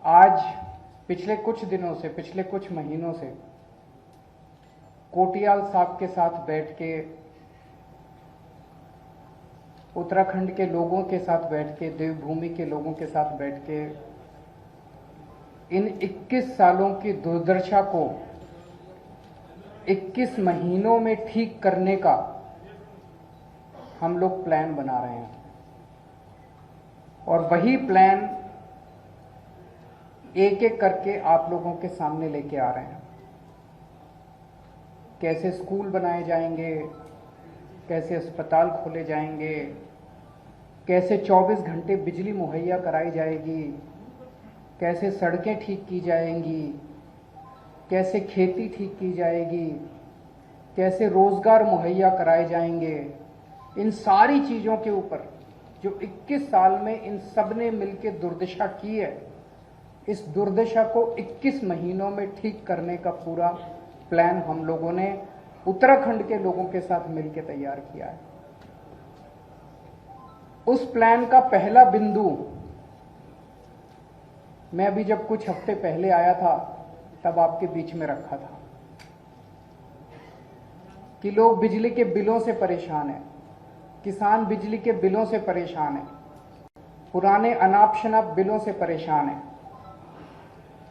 आज पिछले कुछ दिनों से, पिछले कुछ महीनों से कोटियाल साहब के साथ बैठ के, उत्तराखंड के लोगों के साथ बैठ के, देवभूमि के लोगों के साथ बैठ के इन 21 सालों की दुर्दशा को 21 महीनों में ठीक करने का हम लोग प्लान बना रहे हैं। और वही प्लान एक एक करके आप लोगों के सामने लेके आ रहे हैं। कैसे स्कूल बनाए जाएंगे, कैसे अस्पताल खोले जाएंगे, कैसे 24 घंटे बिजली मुहैया कराई जाएगी, कैसे सड़कें ठीक की जाएंगी, कैसे खेती ठीक की जाएगी, कैसे रोजगार मुहैया कराए जाएंगे। इन सारी चीजों के ऊपर जो 21 साल में इन सब ने मिलकर दुर्दशा की है, इस दुर्दशा को 21 महीनों में ठीक करने का पूरा प्लान हम लोगों ने उत्तराखंड के लोगों के साथ मिलकर तैयार किया है। उस प्लान का पहला बिंदु मैं अभी जब कुछ हफ्ते पहले आया था तब आपके बीच में रखा था कि लोग बिजली के बिलों से परेशान हैं, किसान बिजली के बिलों से परेशान हैं, पुराने अनाप शनाप बिलों से परेशान हैं।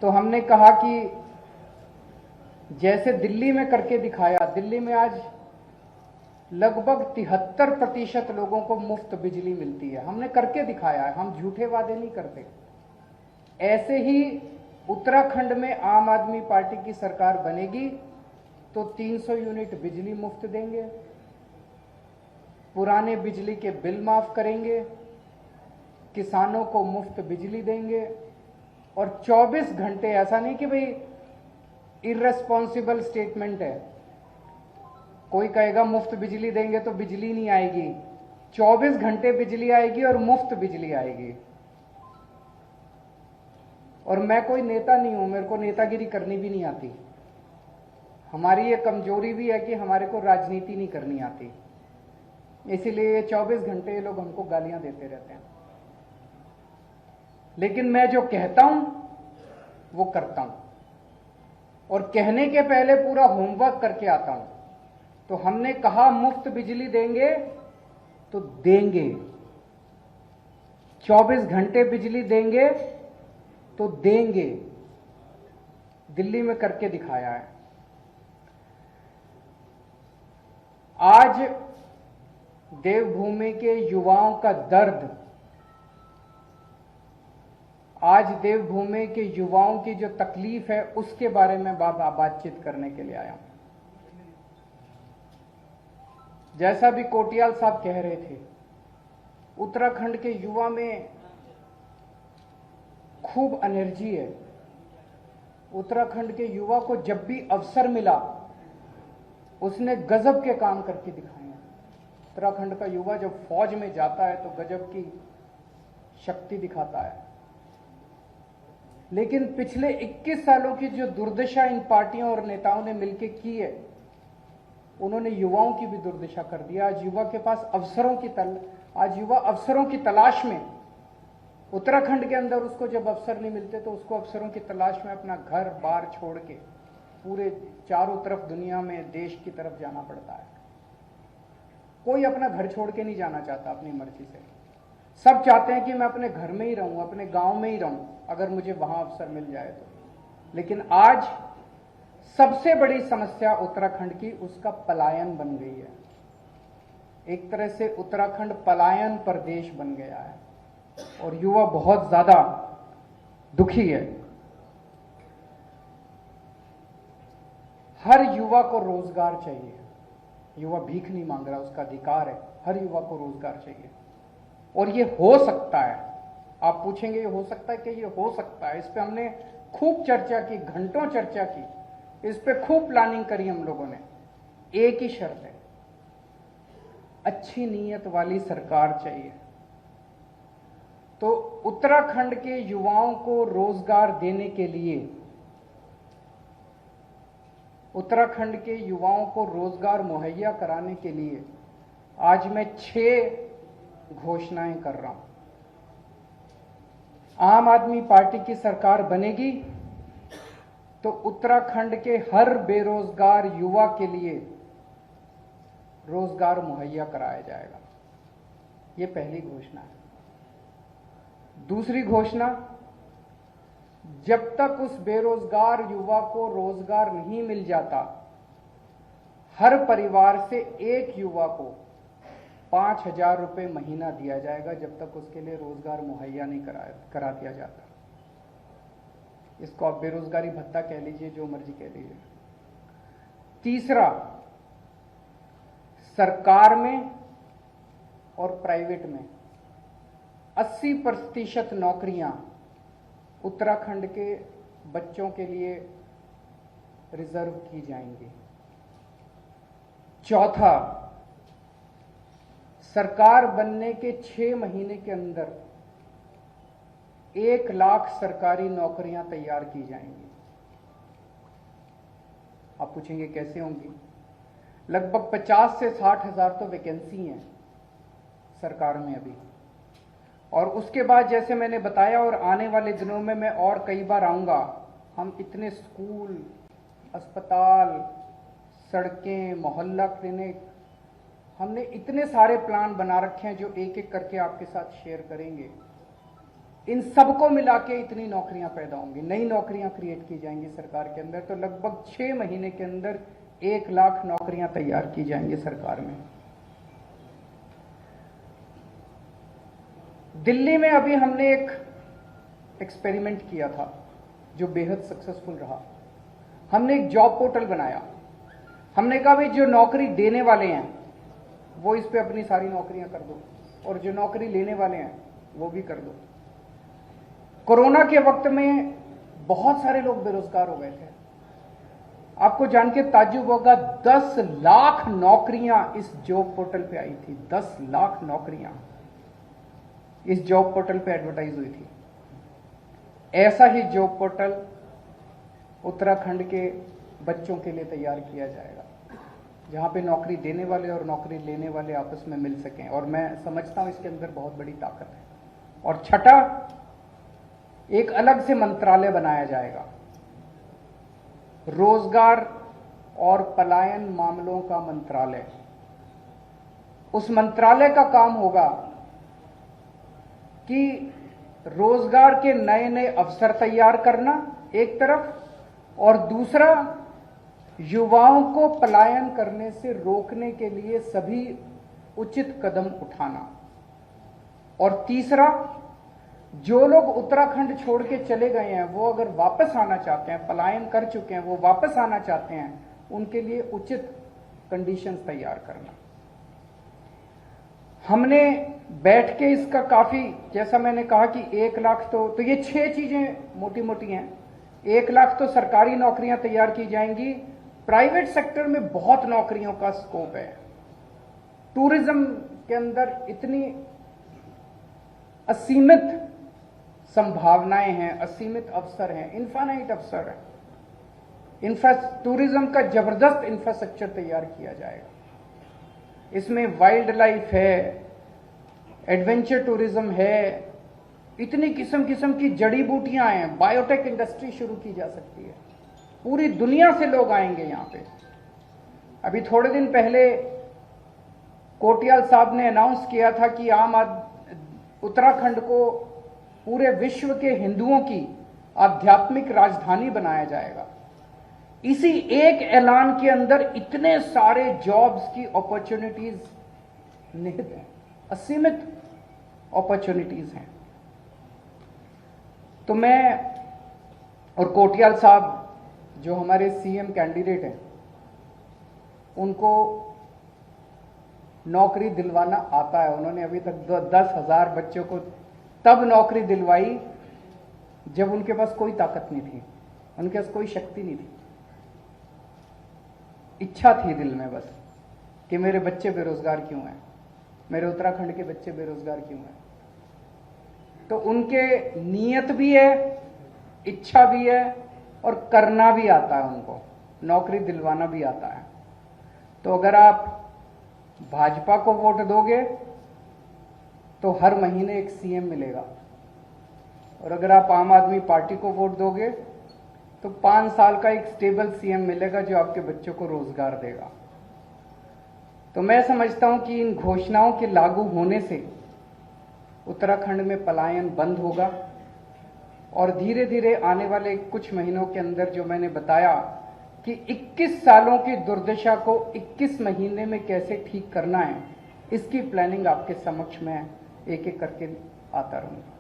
तो हमने कहा कि जैसे दिल्ली में करके दिखाया, दिल्ली में आज लगभग 73% लोगों को मुफ्त बिजली मिलती है। हमने करके दिखाया है, हम झूठे वादे नहीं करते। ऐसे ही उत्तराखंड में आम आदमी पार्टी की सरकार बनेगी तो 300 यूनिट बिजली मुफ्त देंगे, पुराने बिजली के बिल माफ करेंगे, किसानों को मुफ्त बिजली देंगे और 24 घंटे, ऐसा नहीं कि भाई इर्रेस्पॉन्सिबल स्टेटमेंट है, कोई कहेगा मुफ्त बिजली देंगे तो बिजली नहीं आएगी। 24 घंटे बिजली आएगी और मुफ्त बिजली आएगी। और मैं कोई नेता नहीं हूं, मेरे को नेतागिरी करनी भी नहीं आती। हमारी ये कमजोरी भी है कि हमारे को राजनीति नहीं करनी आती, इसीलिए 24 घंटे ये लोग हमको गालियां देते रहते हैं। लेकिन मैं जो कहता हूं वो करता हूं और कहने के पहले पूरा होमवर्क करके आता हूं। तो हमने कहा मुफ्त बिजली देंगे तो देंगे, 24 घंटे बिजली देंगे तो देंगे। दिल्ली में करके दिखाया है। आज देवभूमि के युवाओं का दर्द, आज देवभूमि के युवाओं की जो तकलीफ है उसके बारे में बातचीत करने के लिए आया हूं। जैसा भी कोटियाल साहब कह रहे थे, उत्तराखंड के युवा में खूब एनर्जी है। उत्तराखंड के युवा को जब भी अवसर मिला उसने गजब के काम करके दिखाए हैं। उत्तराखंड का युवा जब फौज में जाता है तो गजब की शक्ति दिखाता है। लेकिन पिछले 21 सालों की जो दुर्दशा इन पार्टियों और नेताओं ने मिलकर की है, उन्होंने युवाओं की भी दुर्दशा कर दिया। आज युवा के पास आज युवा अवसरों की तलाश में, उत्तराखंड के अंदर उसको जब अवसर नहीं मिलते तो उसको अवसरों की तलाश में अपना घर बार छोड़ के पूरे चारों तरफ दुनिया में देश की तरफ जाना पड़ता है। कोई अपना घर छोड़ के नहीं जाना चाहता अपनी मर्जी से। सब चाहते हैं कि मैं अपने घर में ही रहूं, अपने गांव में ही रहूं, अगर मुझे वहां अवसर मिल जाए तो। लेकिन आज सबसे बड़ी समस्या उत्तराखंड की उसका पलायन बन गई है। एक तरह से उत्तराखंड पलायन प्रदेश बन गया है और युवा बहुत ज्यादा दुखी है। हर युवा को रोजगार चाहिए। युवा भीख नहीं मांग रहा, उसका अधिकार है। हर युवा को रोजगार चाहिए और ये हो सकता है। आप पूछेंगे ये हो सकता है कि ये हो सकता है। इस पे हमने खूब चर्चा की, घंटों चर्चा की, इस पे खूब प्लानिंग करी हम लोगों ने। एक ही शर्त है, अच्छी नीयत वाली सरकार चाहिए। तो उत्तराखंड के युवाओं को रोजगार देने के लिए, उत्तराखंड के युवाओं को रोजगार मुहैया कराने के लिए आज मैं 6 घोषणाएं कर रहा हूं। आम आदमी पार्टी की सरकार बनेगी तो उत्तराखंड के हर बेरोजगार युवा के लिए रोजगार मुहैया कराया जाएगा। ये पहली घोषणा है। दूसरी घोषणा, जब तक उस बेरोजगार युवा को रोजगार नहीं मिल जाता, हर परिवार से एक युवा को 5,000 रुपये महीना दिया जाएगा जब तक उसके लिए रोजगार मुहैया नहीं करा दिया जाता। इसको आप बेरोजगारी भत्ता कह लीजिए, जो मर्जी कह लीजिए। तीसरा, सरकार में और प्राइवेट में 80% नौकरियां उत्तराखंड के बच्चों के लिए रिजर्व की जाएंगी। चौथा, सरकार बनने के 6 महीने के अंदर 1 लाख सरकारी नौकरियां तैयार की जाएंगी। आप पूछेंगे कैसे होंगी? लगभग 50 से 60 हजार तो वैकेंसी हैं सरकार में अभी, और उसके बाद जैसे मैंने बताया, और आने वाले दिनों में मैं और कई बार आऊंगा, हम इतने स्कूल, अस्पताल, सड़कें, मोहल्ला क्लिनिक, हमने इतने सारे प्लान बना रखे हैं जो एक एक करके आपके साथ शेयर करेंगे। इन सबको मिला के इतनी नौकरियां पैदा होंगी, नई नौकरियां क्रिएट की जाएंगी सरकार के अंदर। तो लगभग 6 महीने के अंदर 1 लाख नौकरियां तैयार की जाएंगी सरकार में। दिल्ली में अभी हमने एक एक्सपेरिमेंट किया था जो बेहद सक्सेसफुल रहा। हमने एक जॉब पोर्टल बनाया। हमने कहा भाई, जो नौकरी देने वाले हैं वो इस पे अपनी सारी नौकरियां कर दो, और जो नौकरी लेने वाले हैं वो भी कर दो। कोरोना के वक्त में बहुत सारे लोग बेरोजगार हो गए थे। आपको जान के ताज्जुब होगा, 10 लाख नौकरियां इस जॉब पोर्टल पे आई थी। 10 लाख नौकरियां इस जॉब पोर्टल पे एडवर्टाइज हुई थी। ऐसा ही जॉब पोर्टल उत्तराखंड के बच्चों के लिए तैयार किया जाएगा, जहां पे नौकरी देने वाले और नौकरी लेने वाले आपस में मिल सकें, और मैं समझता हूं इसके अंदर बहुत बड़ी ताकत है। और छठा, एक अलग से मंत्रालय बनाया जाएगा, रोजगार और पलायन मामलों का मंत्रालय। उस मंत्रालय का काम होगा कि रोजगार के नए नए अवसर तैयार करना एक तरफ, और दूसरा, युवाओं को पलायन करने से रोकने के लिए सभी उचित कदम उठाना, और तीसरा, जो लोग उत्तराखंड छोड़ के चले गए हैं वो अगर वापस आना चाहते हैं, पलायन कर चुके हैं, वो वापस आना चाहते हैं, उनके लिए उचित कंडीशंस तैयार करना। हमने बैठ के इसका काफी, जैसा मैंने कहा कि 1 लाख तो ये 6 चीजें मोटी मोटी हैं। 1 लाख तो सरकारी नौकरियां तैयार की जाएंगी। प्राइवेट सेक्टर में बहुत नौकरियों का स्कोप है। टूरिज्म के अंदर इतनी असीमित संभावनाएं हैं, असीमित अवसर हैं, इनफाइनाइट अवसर है। टूरिज्म का जबरदस्त इंफ्रास्ट्रक्चर तैयार किया जाएगा। इसमें वाइल्ड लाइफ है, एडवेंचर टूरिज्म है, इतनी किस्म किस्म की जड़ी बूटियां हैं, बायोटेक इंडस्ट्री शुरू की जा सकती है। पूरी दुनिया से लोग आएंगे यहां पे। अभी थोड़े दिन पहले कोटियाल साहब ने अनाउंस किया था कि उत्तराखंड को पूरे विश्व के हिंदुओं की आध्यात्मिक राजधानी बनाया जाएगा। इसी एक ऐलान के अंदर इतने सारे जॉब्स की अपॉर्चुनिटीज निहित हैं, असीमित अपॉर्चुनिटीज हैं। तो मैं और कोटियाल साहब जो हमारे सीएम कैंडिडेट हैं, उनको नौकरी दिलवाना आता है। उन्होंने अभी तक 10,000 बच्चों को तब नौकरी दिलवाई जब उनके पास कोई ताकत नहीं थी, उनके पास कोई शक्ति नहीं थी। इच्छा थी दिल में बस कि मेरे बच्चे बेरोजगार क्यों हैं, मेरे उत्तराखंड के बच्चे बेरोजगार क्यों हैं। तो उनके नीयत भी है, इच्छा भी है, और करना भी आता है, उनको नौकरी दिलवाना भी आता है। तो अगर आप भाजपा को वोट दोगे तो हर महीने एक सीएम मिलेगा, और अगर आप आम आदमी पार्टी को वोट दोगे तो 5 साल का एक स्टेबल सीएम मिलेगा जो आपके बच्चों को रोजगार देगा। तो मैं समझता हूं कि इन घोषणाओं के लागू होने से उत्तराखंड में पलायन बंद होगा और धीरे धीरे आने वाले कुछ महीनों के अंदर जो मैंने बताया कि 21 सालों की दुर्दशा को 21 महीने में कैसे ठीक करना है, इसकी प्लानिंग आपके समक्ष में एक एक करके आता रहूंगा।